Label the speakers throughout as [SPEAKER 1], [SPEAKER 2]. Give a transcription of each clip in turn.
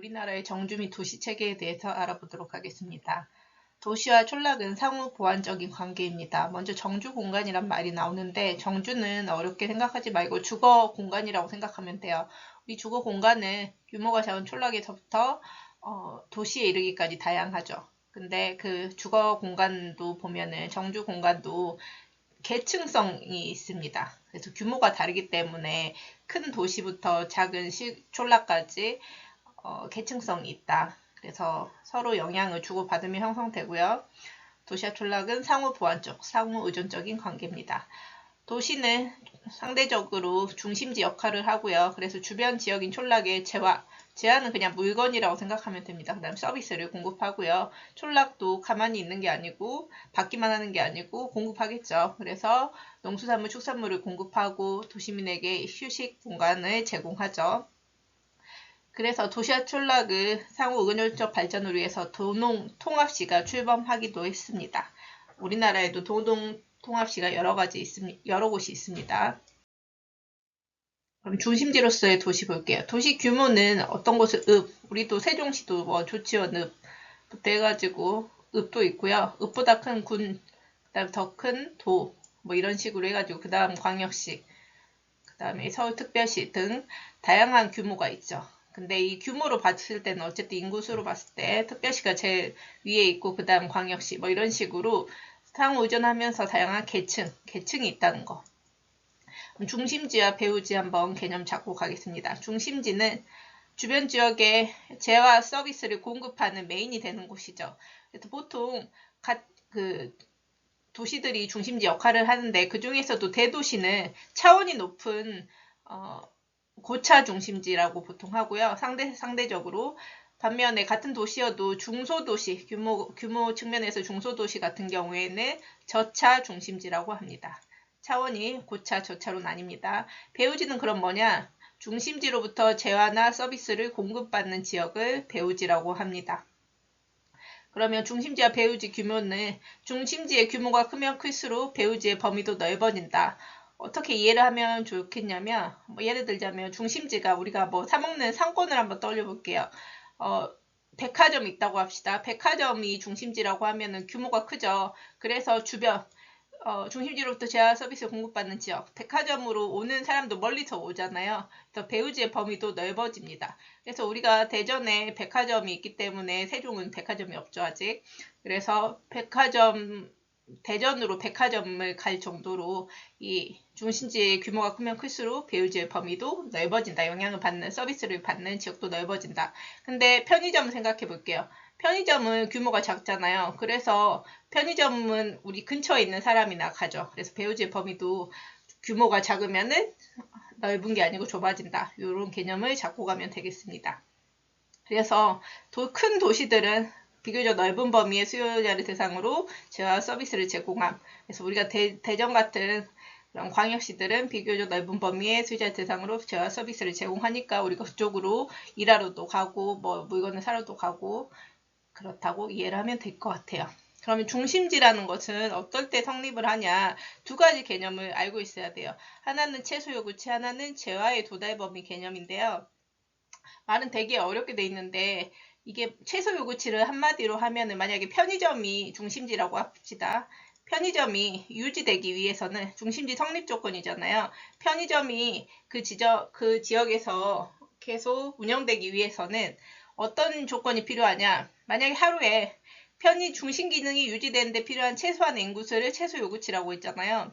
[SPEAKER 1] 우리나라의 정주 및 도시 체계에 대해서 알아보도록 하겠습니다. 도시와 촌락은 상호 보완적인 관계입니다. 먼저 정주 공간이란 말이 나오는데 정주는 어렵게 생각하지 말고 주거 공간이라고 생각하면 돼요. 우리 주거 공간은 규모가 작은 촌락에서부터 도시에 이르기까지 다양하죠. 근데 그 주거 공간도 보면은 정주 공간도 계층성이 있습니다. 그래서 규모가 다르기 때문에 큰 도시부터 작은 촌락까지 계층성이 있다. 그래서 서로 영향을 주고받으며 형성되고요. 도시와 촌락은 상호 보완적, 상호 의존적인 관계입니다. 도시는 상대적으로 중심지 역할을 하고요. 그래서 주변 지역인 촌락의 재화는 그냥 물건이라고 생각하면 됩니다. 그 다음 서비스를 공급하고요. 촌락도 가만히 있는 게 아니고 받기만 하는 게 아니고 공급하겠죠. 그래서 농수산물, 축산물을 공급하고 도시민에게 휴식 공간을 제공하죠. 그래서 도시와 촌락의 상호 의존적 발전을 위해서 도농통합시가 출범하기도 했습니다. 우리나라에도 도농통합시가 여러 곳이 있습니다. 그럼 중심지로서의 도시 볼게요. 도시 규모는 어떤 곳은 우리도 세종시도 뭐 조치원 읍부터 해가지고 읍도 있고요. 읍보다 큰 군, 그다음 더 큰 도, 뭐 이런 식으로 해가지고 그 다음 광역시, 그 다음에 서울특별시 등 다양한 규모가 있죠. 근데 이 규모로 봤을 때는 어쨌든 인구수로 봤을 때 특별시가 제일 위에 있고 그 다음 광역시 뭐 이런 식으로 상호 의존하면서 다양한 계층이 있다는 거. 중심지와 배후지 한번 개념 잡고 가겠습니다. 중심지는 주변 지역에 재화 서비스를 공급하는 메인이 되는 곳이죠. 그래서 보통 도시들이 중심지 역할을 하는데 그 중에서도 대도시는 차원이 높은 고차 중심지라고 보통 하고요. 상대적으로 반면에 같은 도시여도 중소도시 규모 측면에서 중소도시 같은 경우에는 저차 중심지라고 합니다. 차원이 고차, 저차로 나뉩니다. 배후지는 그럼 뭐냐? 중심지로부터 재화나 서비스를 공급받는 지역을 배후지라고 합니다. 그러면 중심지와 배후지 규모는 중심지의 규모가 크면 클수록 배후지의 범위도 넓어진다. 어떻게 이해를 하면 좋겠냐면 예를 들자면 중심지가 우리가 뭐 사먹는 상권을 한번 떠올려 볼게요. 백화점이 있다고 합시다. 백화점이 중심지라고 하면은 규모가 크죠. 그래서 주변 중심지로부터 재화 서비스 공급받는 지역, 백화점으로 오는 사람도 멀리서 오잖아요. 그래서 배후지의 범위도 넓어집니다. 그래서 우리가 대전에 백화점이 있기 때문에 세종은 백화점이 없죠, 아직. 그래서 대전으로 백화점을 갈 정도로 이 중심지의 규모가 크면 클수록 배후지의 범위도 넓어진다. 영향을 받는, 서비스를 받는 지역도 넓어진다. 근데 편의점 생각해 볼게요. 편의점은 규모가 작잖아요. 그래서 편의점은 우리 근처에 있는 사람이나 가죠. 그래서 배후지의 범위도 규모가 작으면은 넓은 게 아니고 좁아진다. 이런 개념을 잡고 가면 되겠습니다. 그래서 큰 도시들은 비교적 넓은 범위의 수요자를 대상으로 재화 서비스를 제공함. 그래서 우리가 대전 같은 그런 광역시들은 비교적 넓은 범위의 수요자 대상으로 재화 서비스를 제공하니까 우리가 그쪽으로 일하러도 가고 뭐 물건을 사러도 가고 그렇다고 이해를 하면 될 것 같아요. 그러면 중심지라는 것은 어떨 때 성립을 하냐? 두 가지 개념을 알고 있어야 돼요. 하나는 최소 요구치, 하나는 재화의 도달 범위 개념인데요. 말은 되게 어렵게 돼 있는데 이게 최소 요구치를 한마디로 하면은 만약에 편의점이 중심지라고 합시다. 편의점이 유지되기 위해서는 중심지 성립 조건이잖아요. 편의점이 그 지역에서 계속 운영되기 위해서는 어떤 조건이 필요하냐? 만약에 하루에 중심 기능이 유지되는데 필요한 최소한의 인구수를 최소 요구치라고 했잖아요.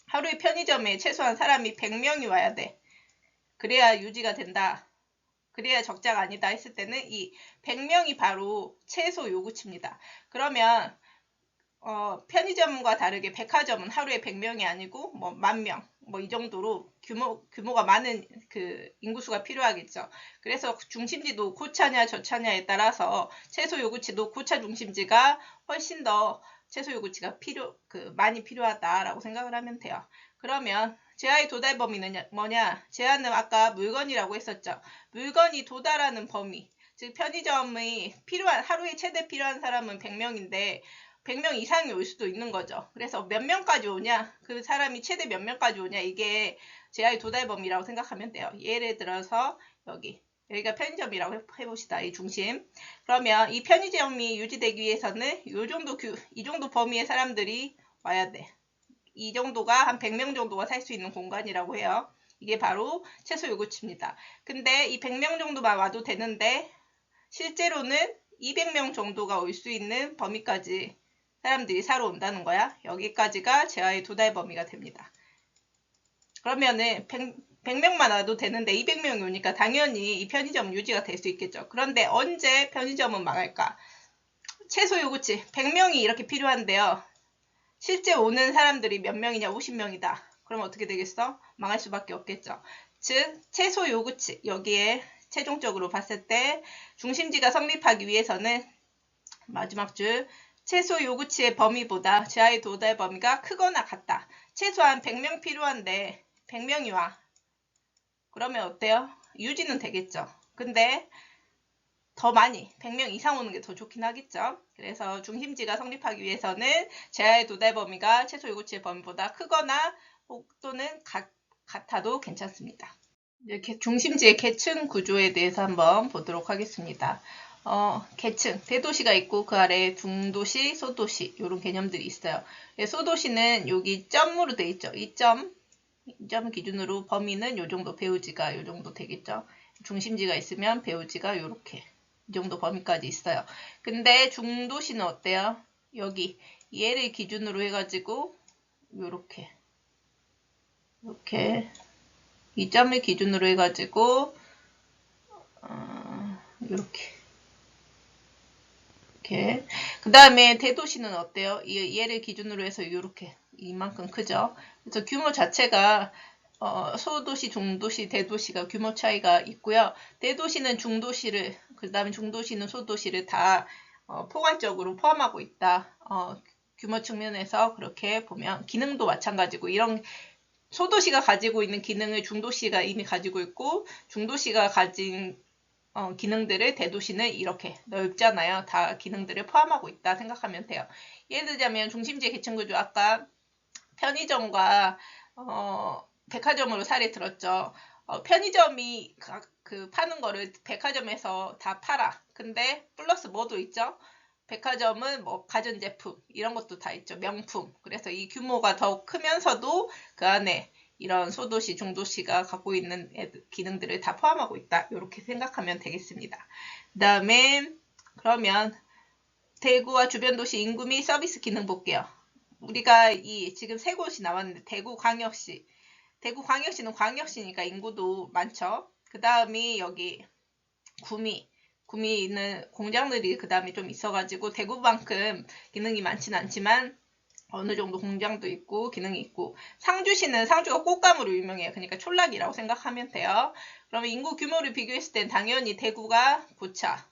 [SPEAKER 1] 하루에 편의점에 최소한 사람이 100명이 와야 돼. 그래야 유지가 된다. 그래야 적자가 아니다 했을 때는 이 100명이 바로 최소 요구치입니다. 그러면 편의점과 다르게 백화점은 하루에 100명이 아니고 뭐 10,000명 뭐 이 정도로 규모가 많은 그 인구수가 필요하겠죠. 그래서 중심지도 고차냐 저차냐에 따라서 최소 요구치도 고차 중심지가 훨씬 더 최소 요구치가 많이 필요하다라고 생각을 하면 돼요. 그러면 재화의 도달 범위는 뭐냐? 재화는 아까 물건이라고 했었죠. 물건이 도달하는 범위. 즉 편의점의 하루에 최대 필요한 사람은 100명인데 100명 이상이 올 수도 있는 거죠. 그래서 몇 명까지 오냐? 그 사람이 최대 몇 명까지 오냐? 이게 재화의 도달 범위라고 생각하면 돼요. 예를 들어서 여기 여기가 편의점이라고 해봅시다. 이 중심. 그러면 이 편의점이 유지되기 위해서는 이 정도 범위의 사람들이 와야 돼. 이 정도가 한 100명 정도가 살 수 있는 공간이라고 해요. 이게 바로 최소 요구치입니다. 근데 이 100명 정도만 와도 되는데 실제로는 200명 정도가 올 수 있는 범위까지 사람들이 사러 온다는 거야. 여기까지가 제한의 도달 범위가 됩니다. 그러면은 100명만 와도 되는데 200명이 오니까 당연히 이 편의점은 유지가 될 수 있겠죠. 그런데 언제 편의점은 망할까? 최소 요구치 100명이 이렇게 필요한데요. 실제 오는 사람들이 몇 명이냐? 50명이다. 그럼 어떻게 되겠어? 망할 수밖에 없겠죠. 즉 최소 요구치 여기에 최종적으로 봤을 때 중심지가 성립하기 위해서는 마지막 줄 최소 요구치의 범위보다 제한의 도달 범위가 크거나 같다. 최소한 100명 필요한데 100명이 와. 그러면 어때요? 유지는 되겠죠. 근데 더 많이 100명 이상 오는 게 더 좋긴 하겠죠. 그래서 중심지가 성립하기 위해서는 제한의 도달 범위가 최소 요구치의 범위보다 크거나 또는 같아도 괜찮습니다. 이렇게 중심지의 계층 구조에 대해서 한번 보도록 하겠습니다. 계층, 대도시가 있고 그 아래에 중도시, 소도시 이런 개념들이 있어요. 소도시는 여기 점으로 돼 있죠. 이 점 기준으로 범위는 요 정도, 배우지가 요 정도 되겠죠. 중심지가 있으면 배우지가 요렇게 이 정도 범위까지 있어요. 근데 중도시는 어때요? 여기 얘를 기준으로 해가지고 요렇게 이렇게 이 점을 기준으로 해가지고 이렇게 그 다음에 대도시는 어때요? 얘를 기준으로 해서 이렇게 이만큼 크죠. 그래서 규모 자체가 소도시, 중도시, 대도시가 규모 차이가 있고요. 대도시는 중도시를 그 다음에 중도시는 소도시를 다 포괄적으로 포함하고 있다. 규모 측면에서 그렇게 보면 기능도 마찬가지고 이런 소도시가 가지고 있는 기능을 중도시가 이미 가지고 있고 중도시가 가진 기능들을 대도시는 이렇게 넓잖아요. 다 기능들을 포함하고 있다 생각하면 돼요. 예를 들자면 중심지의 계층구조 아까 편의점과 백화점으로 사례 들었죠. 편의점이 그 파는 거를 백화점에서 다 팔아. 근데 플러스 뭐도 있죠? 백화점은 뭐 가전제품 이런 것도 다 있죠. 명품. 그래서 이 규모가 더 크면서도 그 안에 이런 소도시, 중도시가 갖고 있는 기능들을 다 포함하고 있다. 이렇게 생각하면 되겠습니다. 그 다음에 그러면 대구와 주변 도시 인구 및 서비스 기능 볼게요. 우리가 지금 세 곳이 나왔는데 대구광역시. 대구광역시는 광역시니까 인구도 많죠. 그 다음이 여기 구미는 공장들이 그 다음에 좀 있어가지고 대구만큼 기능이 많지는 않지만 어느 정도 공장도 있고 기능이 있고 상주시는 상주가 꽃감으로 유명해요. 그러니까 촌락이라고 생각하면 돼요. 그러면 인구 규모를 비교했을 땐 당연히 대구가 고차,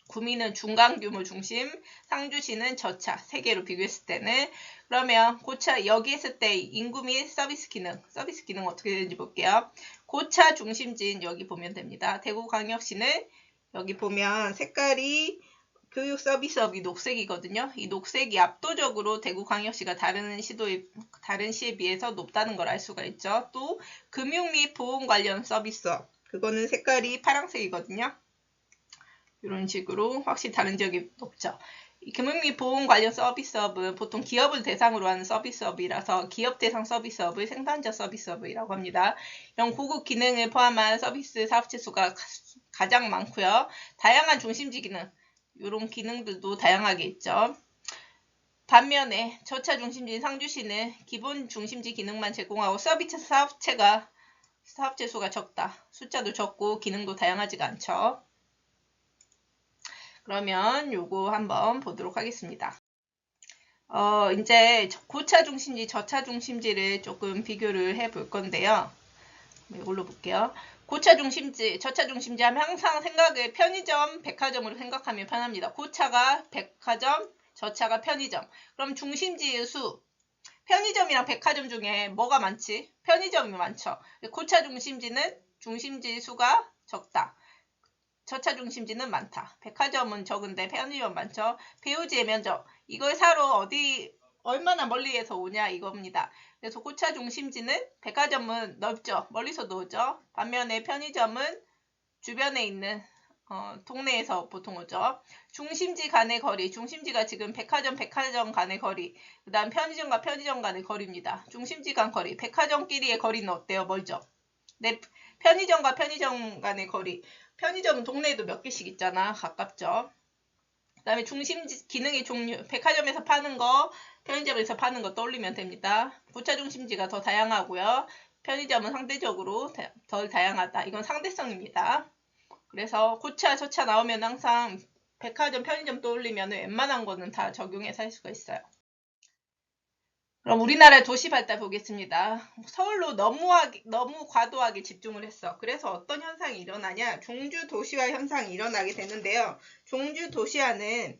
[SPEAKER 1] 구미는 중간 규모 중심, 상주시는 저차 세 개로 비교했을 때는 그러면 고차 여기 했을 때 인구 및 서비스 기능 어떻게 되는지 볼게요. 고차 중심지인 여기 보면 됩니다. 대구광역시는 여기 보면 색깔이 교육 서비스업이 녹색이거든요. 이 녹색이 압도적으로 대구광역시가 다른 시에 비해서 높다는 걸 알 수가 있죠. 또 금융 및 보험 관련 서비스업 그거는 색깔이 파란색이거든요. 이런 식으로 확실히 다른 지역이 높죠. 이 금융 및 보험 관련 서비스업은 보통 기업을 대상으로 하는 서비스업이라서 기업 대상 서비스업을 생산자 서비스업이라고 합니다. 이런 고급 기능을 포함한 서비스 사업체 수가 가장 많고요. 다양한 중심지 기능 이런 기능들도 다양하게 있죠. 반면에 저차 중심지인 상주시는 기본 중심지 기능만 제공하고 서비스 사업체 수가 적다. 숫자도 적고 기능도 다양하지가 않죠. 그러면 요거 한번 보도록 하겠습니다. 이제 고차 중심지, 저차 중심지를 조금 비교를 해 볼 건데요. 이걸로 볼게요. 고차 중심지, 저차 중심지 하면 항상 생각을 편의점, 백화점으로 생각하면 편합니다. 고차가 백화점, 저차가 편의점. 그럼 중심지의 수, 편의점이랑 백화점 중에 뭐가 많지? 편의점이 많죠. 고차 중심지는 중심지 수가 적다. 저차 중심지는 많다. 백화점은 적은데 편의점 많죠. 배우지의 면적. 이걸 사러 얼마나 멀리에서 오냐 이겁니다. 그래서 고차 중심지는 백화점은 넓죠. 멀리서도 오죠. 반면에 편의점은 주변에 있는 동네에서 보통 오죠. 중심지 간의 거리, 중심지가 지금 백화점 간의 거리, 그 다음 편의점과 편의점 간의 거리입니다. 중심지 간 거리, 백화점끼리의 거리는 어때요? 멀죠? 네, 편의점과 편의점 간의 거리, 편의점은 동네에도 몇 개씩 있잖아. 가깝죠. 그 다음에 중심지 기능의 종류, 백화점에서 파는 거, 편의점에서 파는 거 떠올리면 됩니다. 부차 중심지가 더 다양하고요. 편의점은 상대적으로 덜 다양하다. 이건 상대성입니다. 그래서 고차, 저차 나오면 항상 백화점, 편의점 떠올리면 웬만한 거는 다 적용해서 할 수가 있어요. 그럼 우리나라의 도시 발달 보겠습니다. 서울로 너무 과도하게 집중을 했어. 그래서 어떤 현상이 일어나냐? 종주 도시화 현상이 일어나게 되는데요. 종주 도시화는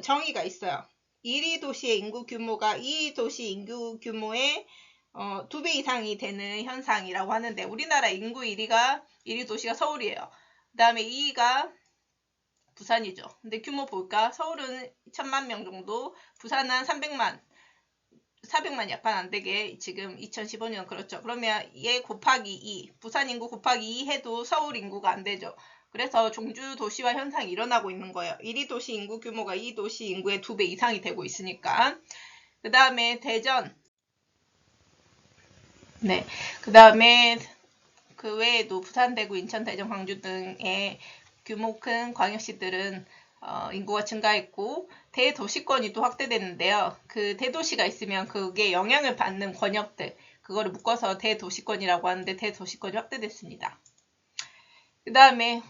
[SPEAKER 1] 정의가 있어요. 1위 도시의 인구 규모가 2위 도시 인구 규모의 2배 이상이 되는 현상이라고 하는데, 우리나라 인구 1위 도시가 서울이에요. 그 다음에 2위가 부산이죠. 근데 규모 볼까? 서울은 1000만 명 정도, 부산은 400만 약간 안 되게 지금 2015년 그렇죠. 그러면 얘 곱하기 2, 부산 인구 곱하기 2 해도 서울 인구가 안 되죠. 그래서 종주 도시화 현상이 일어나고 있는 거예요. 1위 도시 인구 규모가 2위 도시 인구의 2배 이상이 되고 있으니까. 그 다음에 대전. 네. 그 다음에 그 외에도 부산, 대구, 인천, 대전, 광주 등의 규모 큰 광역시들은 인구가 증가했고 대도시권이 또 확대됐는데요. 그 대도시가 있으면 그게 영향을 받는 권역들, 그거를 묶어서 대도시권이라고 하는데 대도시권이 확대됐습니다. 그 다음에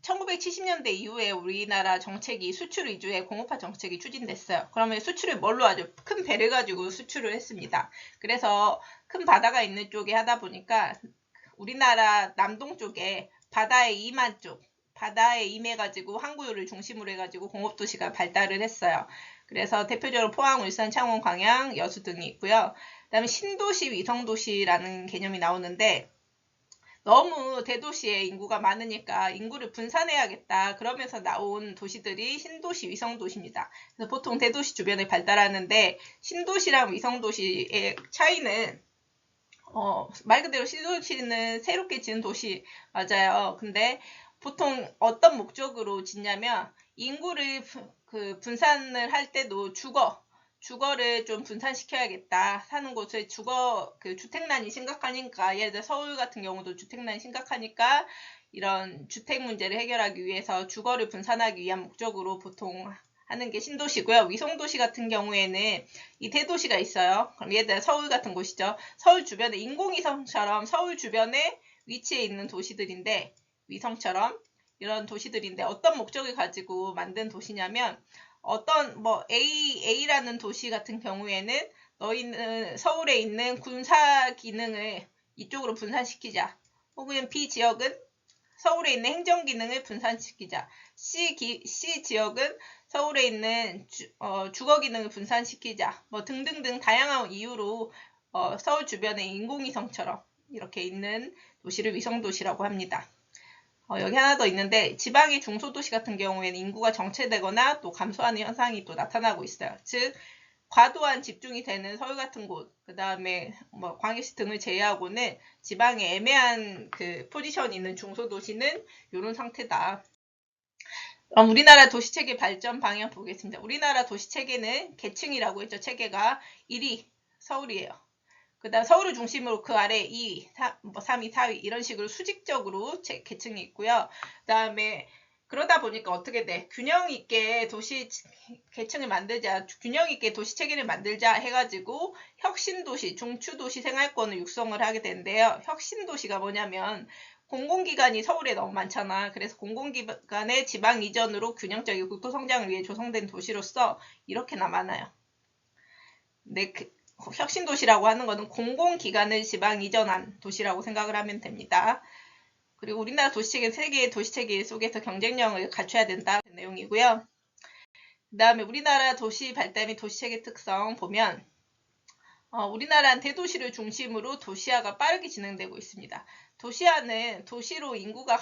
[SPEAKER 1] 1970년대 이후에 우리나라 정책이 수출 위주의 공업화 정책이 추진됐어요. 그러면 수출을 뭘로 하죠? 큰 배를 가지고 수출을 했습니다. 그래서 큰 바다가 있는 쪽에 하다 보니까 우리나라 남동 쪽에 바다에 임해가지고 항구를 중심으로 해가지고 공업도시가 발달을 했어요. 그래서 대표적으로 포항, 울산, 창원, 광양, 여수 등이 있고요. 그 다음에 신도시, 위성도시라는 개념이 나오는데, 너무 대도시에 인구가 많으니까 인구를 분산해야겠다. 그러면서 나온 도시들이 신도시, 위성도시입니다. 그래서 보통 대도시 주변에 발달하는데, 신도시랑 위성도시의 차이는 말 그대로 신도시는 새롭게 지은 도시 맞아요. 근데 보통 어떤 목적으로 짓냐면 인구를 분산을 할 때도 주거를 좀 분산시켜야겠다. 사는 곳에 주택난이 심각하니까, 예를 들어 서울 같은 경우도 주택난이 심각하니까 이런 주택 문제를 해결하기 위해서 주거를 분산하기 위한 목적으로 보통 하는 게 신도시고요. 위성도시 같은 경우에는 이 대도시가 있어요. 그럼 예를 들어 서울 같은 곳이죠. 서울 주변에 인공위성처럼 서울 주변에 위치해 있는 도시들인데, 위성처럼 이런 도시들인데 어떤 목적을 가지고 만든 도시냐면, 어떤 A라는 도시 같은 경우에는 너희는 서울에 있는 군사 기능을 이쪽으로 분산시키자. 혹은 B 지역은 서울에 있는 행정 기능을 분산시키자. C 지역은 서울에 있는 주거 기능을 분산시키자. 등등등 다양한 이유로 서울 주변에 인공위성처럼 이렇게 있는 도시를 위성도시라고 합니다. 여기 하나 더 있는데, 지방의 중소도시 같은 경우에는 인구가 정체되거나 또 감소하는 현상이 또 나타나고 있어요. 즉, 과도한 집중이 되는 서울 같은 곳, 그 다음에 광역시 등을 제외하고는 지방에 애매한 포지션이 있는 중소도시는 이런 상태다. 그럼 우리나라 도시체계 발전 방향 보겠습니다. 우리나라 도시체계는 계층이라고 했죠. 체계가 1위 서울이에요. 그 다음 서울을 중심으로 그 아래 2위, 3위, 4위 이런 식으로 수직적으로 계층이 있고요. 그 다음에 그러다 보니까 어떻게 돼? 균형 있게 도시 계층을 만들자, 균형 있게 도시 체계를 만들자 해가지고 혁신도시, 중추도시 생활권을 육성을 하게 되는데요. 혁신도시가 뭐냐면 공공기관이 서울에 너무 많잖아. 그래서 공공기관의 지방 이전으로 균형적인 국토성장을 위해 조성된 도시로서 이렇게나 많아요. 근데 혁신도시라고 하는 것은 공공기관을 지방 이전한 도시라고 생각을 하면 됩니다. 그리고 우리나라 도시체계는 세계의 도시체계 속에서 경쟁력을 갖춰야 된다는 내용이고요. 그 다음에 우리나라 도시 발달 및 도시체계 특성 보면 우리나라는 대도시를 중심으로 도시화가 빠르게 진행되고 있습니다. 도시화는 도시로 인구가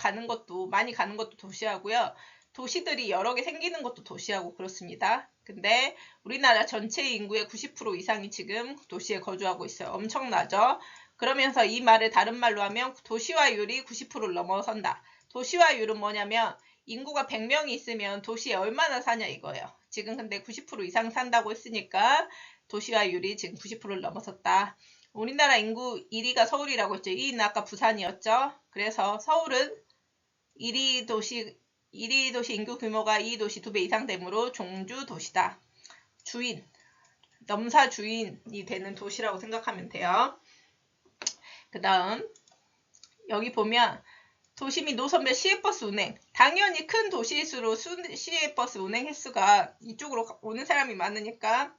[SPEAKER 1] 많이 가는 것도 도시화고요. 도시들이 여러 개 생기는 것도 도시하고 그렇습니다. 근데 우리나라 전체 인구의 90% 이상이 지금 도시에 거주하고 있어요. 엄청나죠? 그러면서 이 말을 다른 말로 하면 도시화율이 90%를 넘어선다. 도시화율은 뭐냐면 인구가 100명이 있으면 도시에 얼마나 사냐 이거예요. 지금 근데 90% 이상 산다고 했으니까 도시화율이 지금 90%를 넘어섰다. 우리나라 인구 1위가 서울이라고 했죠. 2위는 아까 부산이었죠. 그래서 서울은 1위 도시 인구 규모가 2위 도시 2배 이상 되므로 종주 도시다. 주인, 넘사 주인이 되는 도시라고 생각하면 돼요. 그 다음 여기 보면 도시 및 노선별 시외버스 운행. 당연히 큰 도시일수록 시외버스 운행 횟수가 이쪽으로 오는 사람이 많으니까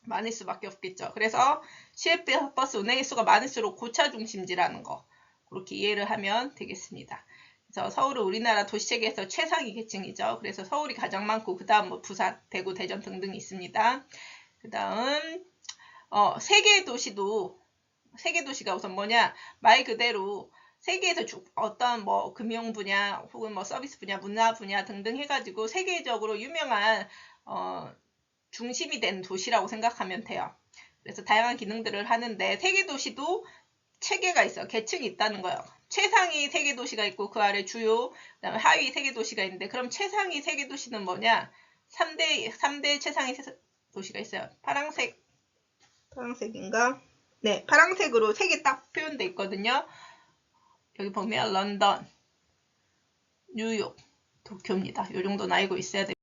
[SPEAKER 1] 많을 수밖에 없겠죠. 그래서 시외버스 운행 횟수가 많을수록 고차 중심지라는 거 그렇게 이해를 하면 되겠습니다. 그래서 서울은 우리나라 도시체계에서 최상위 계층이죠. 그래서 서울이 가장 많고 그 다음 뭐 부산, 대구, 대전 등등이 있습니다. 그 다음 세계 도시가 우선 뭐냐 말 그대로 세계에서 어떤 뭐 금융 분야 혹은 뭐 서비스 분야, 문화 분야 등등 해가지고 세계적으로 유명한 중심이 된 도시라고 생각하면 돼요. 그래서 다양한 기능들을 하는데 세계 도시도 체계가 있어요. 계층이 있다는 거예요. 최상위 세계 도시가 있고 그 아래 주요, 그다음에 하위 세계 도시가 있는데 그럼 최상위 세계 도시는 뭐냐? 3대 최상위 도시가 있어요. 파란색인가? 네, 파란색으로 세 개 딱 표현돼 있거든요. 여기 보면 런던, 뉴욕, 도쿄입니다. 이 정도는 알고 있어야 돼요.